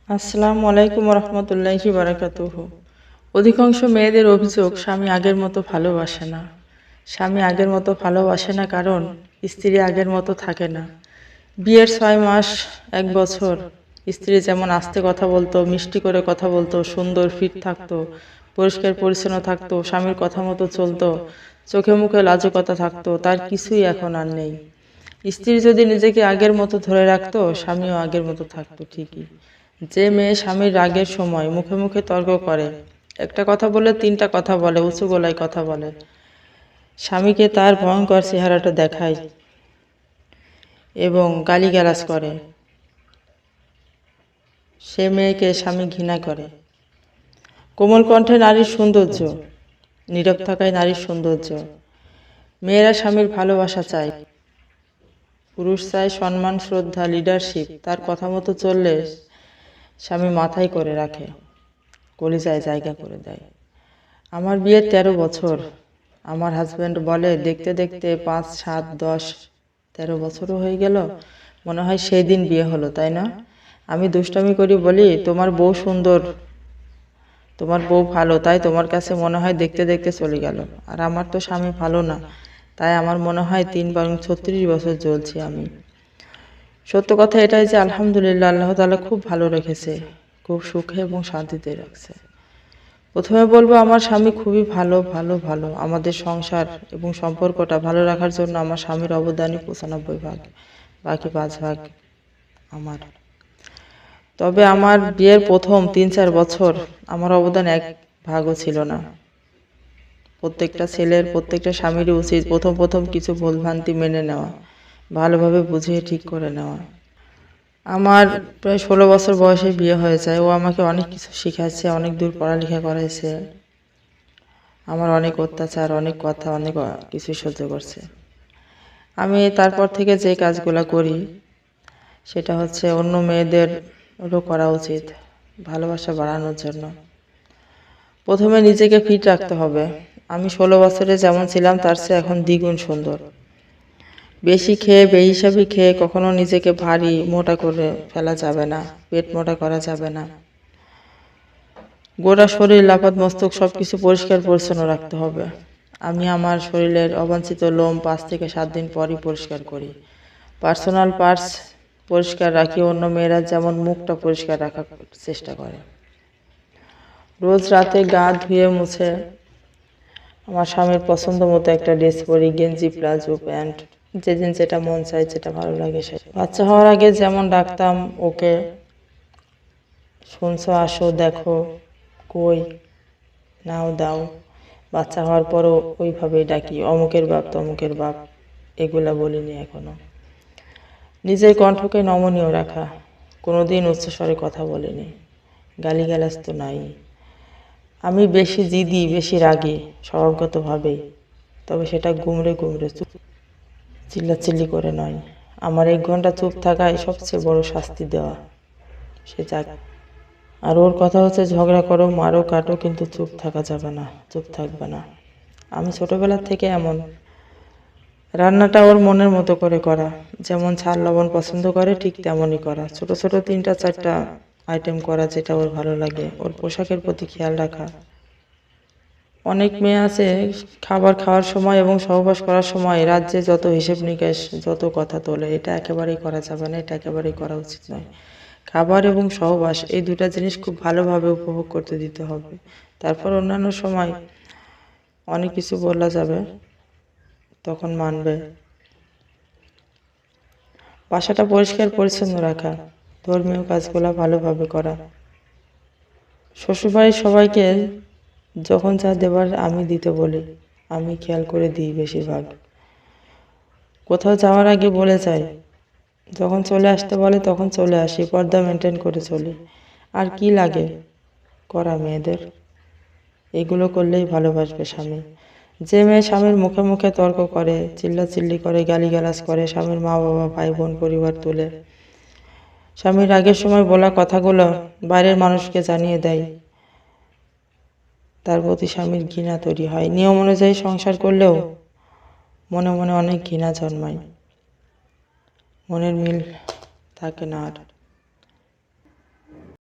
আসসালামু আলাইকুম রহমতুল্লাহি বারাকাতুহু। অধিকাংশ মেয়েদের অভিযোগ স্বামী আগের মতো ভালোবাসে না। স্বামী আগের মতো ভালোবাসে না কারণ স্ত্রী আগের মতো থাকে না। বিয়ের 6 মাস 1 বছর স্ত্রী যেমন আস্তে কথা বলতো, মিষ্টি করে কথা বলতো, সুন্দর ফিট থাকতো, পরিষ্কার পরিচ্ছন্ন থাকতো, স্বামীর কথা মতো চলতো, চোখে মুখে লাজুকতা থাকতো, তার কিছুই এখন আর নেই। স্ত্রী যদি নিজেকে আগের মতো ধরে রাখতো, স্বামীও আগের মতো থাকতো ঠিকই। যে মেয়ে স্বামীর রাগের সময় মুখে মুখে তর্ক করে, একটা কথা বলে 3টা কথা বলে, উঁচু গলায় কথা বলে, স্বামীকে তার ভয়ঙ্কর চেহারাটা দেখায় এবং গালিগালাজ করে, সে মেয়েকে স্বামী ঘৃণা করে। কোমল কণ্ঠে নারীর সৌন্দর্য, নীরব থাকায় নারীর সৌন্দর্য। মেয়েরা স্বামীর ভালোবাসা চায়, পুরুষ চায় সম্মান, শ্রদ্ধা, লিডারশিপ। তার কথা মতো চললে স্বামী মাথায় করে রাখে, কলিজায় জায়গা করে দেয়। আমার বিয়ের 13 বছর। আমার হাজব্যান্ড বলে, দেখতে দেখতে 5, 7, 10, 13 বছরও হয়ে গেল, মনে হয় সেই দিন বিয়ে হলো, তাই না? আমি দুষ্টামি করি, বলি, তোমার বউ সুন্দর, তোমার বউ ভালো, তাই তোমার কাছে মনে হয় দেখতে দেখতে চলে গেল। আর আমার তো স্বামী ভালো না, তাই আমার মনে হয় 3 বরং 36 বছর জ্বলছি আমি। সত্য কথা এটাই যে আলহামদুলিল্লাহ, আল্লাহ তাআলা খুব ভালো রেখেছে, খুব সুখে এবং শান্তিতে রাখছে। প্রথমে বলবো, আমার স্বামী খুবই ভালো ভালো ভালো। আমাদের সংসার এবং সম্পর্কটা ভালো রাখার জন্য আমার স্বামীর অবদানই 95 ভাগ, বাকি 5 ভাগ আমার। তবে আমার বিয়ের প্রথম 3-4 বছর আমার অবদান 1 ভাগও ছিল না। প্রত্যেকটা ছেলের, প্রত্যেকটা স্বামীরই উচিত প্রথম প্রথম কিছু ভুলভ্রান্তি মেনে নেওয়া, ভালোভাবে বুঝিয়ে ঠিক করে নেওয়া। আমার প্রায় 16 বছর বয়সে বিয়ে হয়ে যায়। ও আমাকে অনেক কিছু শিখাচ্ছে, অনেক দূর পড়ালেখা করাইছে, আমার অনেক অত্যাচার, অনেক কথা, অনেক কিছু সহ্য করছে। আমি তারপর থেকে যে কাজগুলো করি সেটা হচ্ছে অন্য মেয়েদেরও করা উচিত, ভালোবাসা বাড়ানোর জন্য। প্রথমে নিজেকে ফিট রাখতে হবে। আমি 16 বছরে যেমন ছিলাম তার চেয়ে এখন দ্বিগুণ সুন্দর। বেশি খেয়ে, বেহিসাবি খেয়ে কখনো নিজেকে ভারী মোটা করে ফেলা যাবে না, পেট মোটা করা যাবে না। গোটা শরীর, লাপাত মস্তক সবকিছু পরিষ্কার পরিচ্ছন্ন রাখতে হবে। আমি আমার শরীরের অবাঞ্ছিত লোম 5 থেকে 7 দিন পরই পরিষ্কার করি। পার্সোনাল পার্টস পরিষ্কার রাখি, অন্য মেয়েরা যেমন মুখটা পরিষ্কার রাখার চেষ্টা করে। রোজ রাতে গা ধুয়ে মুছে আমার স্বামীর পছন্দ মতো একটা ড্রেস পরি, গেঞ্জি, প্লাজো, প্যান্ট, যেদিন যেটা মন চায়, যেটা ভালো লাগে সেটা। বাচ্চা হওয়ার আগে যেমন ডাকতাম ওকে, শুনছো, আসো, দেখো, কই, নাও, দাও, বাচ্চা হওয়ার পরও ওইভাবেই ডাকি, অমুকের বাপ, তমুকের বাপ, এগুলা বলিনি এখনো। নিজের কণ্ঠকে নমনীয় রাখা, কোনোদিন উচ্চস্বরে কথা বলিনি, গালিগালাজ তো নাই। আমি বেশি জিদি, বেশি রাগী স্বভাবগতভাবেই, তবে সেটা গুমরে গুমরে, চিল্লাচিল্লি করে নয়। আমার 1 ঘন্টা চুপ থাকায় সবচেয়ে বড় শাস্তি দেওয়া, সে যাক। আর ওর কথা হচ্ছে, ঝগড়া করো, মারো, কাটো, কিন্তু চুপ থাকা যাবে না, চুপ থাকবে না। আমি ছোটবেলা থেকে এমন। রান্নাটা ওর মনের মতো করে করা, যেমন ঝাল লবণ পছন্দ করে ঠিক তেমনই করা, ছোট ছোট 3টা-4টা আইটেম করা যেটা ওর ভালো লাগে। ওর পোশাকের প্রতি খেয়াল রাখা। অনেক মেয়ে আছে খাবার খাওয়ার সময় এবং সহবাস করার সময় রাজ্যে যত হিসেব নিকেশ, যত কথা তোলে, এটা একেবারেই করা যাবে না, এটা একেবারেই করা উচিত নয়। খাবার এবং সহবাস এই 2টা জিনিস খুব ভালোভাবে উপভোগ করতে দিতে হবে। তারপর অন্যান্য সময় অনেক কিছু বলা যাবে, তখন মানবে। বাসাটা পরিষ্কার পরিচ্ছন্ন রাখা, ধর্মীয় কাজগুলো ভালোভাবে করা। শ্বশুরবাড়ির সবাইকে যখন যা দেবার আমি দিতে বলি, আমি খেয়াল করে দিই বেশিরভাগ। কোথাও যাওয়ার আগে বলে যাই, যখন চলে আসতে বলে তখন চলে আসি, পর্দা মেনটেন করে চলি। আর কি লাগে করা মেয়েদের? এগুলো করলেই ভালোবাসবে স্বামী। যে মেয়ে স্বামীর মুখে মুখে তর্ক করে, চিল্লাচিল্লি করে, গালিগালাজ করে, স্বামীর মা বাবা, ভাই বোন, পরিবার তুলে, স্বামীর আগের সময় বলা কথাগুলো বাইরের মানুষকে জানিয়ে দেয়, তার প্রতি স্বামীর ঘৃণা তৈরি হয়। নিয়ম অনুযায়ী সংসার করলেও মনে মনে অনেক ঘৃণা জন্মায়, মনের মিল থাকে না আর।